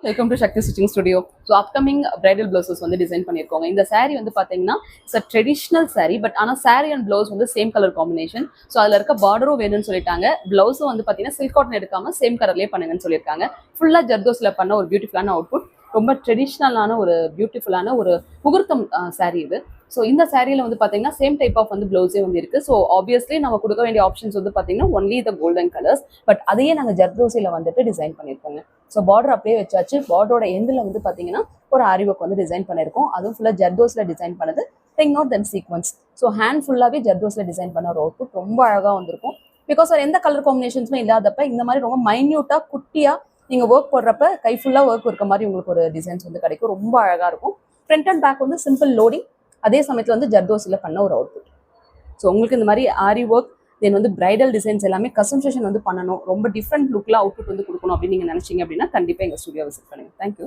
Welcome to Shakti stitching studio. So upcoming bridal blouses வந்து design பண்ணியிருக்கோங்க. இந்த saree வந்து பார்த்தீங்கன்னா it's a traditional saree, but ஆனால் saree அண்ட் பிளவுஸ் வந்து சேம் கலர் காம்பினேஷன். ஸோ அதில் இருக்க பார்டரும் வேணும்னு சொல்லிட்டாங்க. பிளவுஸும் வந்து பார்த்தீங்கன்னா சில்க் காட்டன் எடுக்காம சேம் கலர்லேயே பண்ணுங்கன்னு சொல்லியிருக்காங்க. ஃபுல்லாக ஜர்தோஸில் பண்ண ஒரு பியூட்டிஃபுல்லான அவுட்புட், ரொம்ப ட்ரெடிஷ்னலான ஒரு பியூட்டிஃபுல்லான ஒரு முகூர்த்தம் saree இது. ஸோ இந்த சாரியில் வந்து பார்த்தீங்கன்னா சேம் டைப் ஆஃப் வந்து ப்ளவுஸே வந்து இருக்குது. ஸோ ஆப்வியஸ்லி நம்ம கொடுக்க வேண்டிய ஆப்ஷன்ஸ் வந்து பார்த்தீங்கன்னா only the golden colours, but அதையே நாங்கள் ஜர்தோசியில் வந்துட்டு டிசைன் பண்ணியிருக்கோங்க. ஸோ பார்டர் அப்படியே வச்சாச்சு. பார்டரோட எண்டில் வந்து பார்த்தீங்கன்னா ஒரு ஆரி ஒர்க் வந்து டிசைன் பண்ணியிருக்கோம். அதுவும் ஃபுல்லாக ஜர்தோஸில் டிசைன் பண்ணது, டெங் knot then sequins. So hand ஃபுல்லாகவே ஜர்தோஸில் டிசைன் பண்ண ஒரு அவுட்புட் ரொம்ப அழகாக வந்திருக்கும். பிகாஸ் எந்த கலர் காம்பினேஷன்ஸுமே இல்லாதப்ப இந்த மாதிரி ரொம்ப மைன்யூட்டாக குட்டியாக நீங்கள் ஒர்க் போடுறப்ப கை ஃபுல்லாக ஒர்க் இருக்க மாதிரி உங்களுக்கு ஒரு டிசைன்ஸ் வந்து கிடைக்கும். ரொம்ப அழகாக இருக்கும். ஃப்ரண்ட் அண்ட் பேக் வந்து சிம்பிள் லோடிங், அதே சமயத்தில் வந்து ஜர்தோஸில் பண்ண ஒரு அவுட்புட். ஸோ உங்களுக்கு இந்த மாதிரி ஆரி ஒர்க் தென் வந்து பிரைடல் டிசைன்ஸ் எல்லாமே கஸ்டமைசேஷன் வந்து பண்ணணும், ரொம்ப டிஃப்ரெண்ட் லுக்கில் அவுட்புட் வந்து கொடுக்கணும் அப்படின்னு நீங்கள் நினச்சிங்க அப்படின்னா கண்டிப்பாக எங்கள் ஸ்டுடியோ விசிட் பண்ணுங்கள். தேங்க்யூ.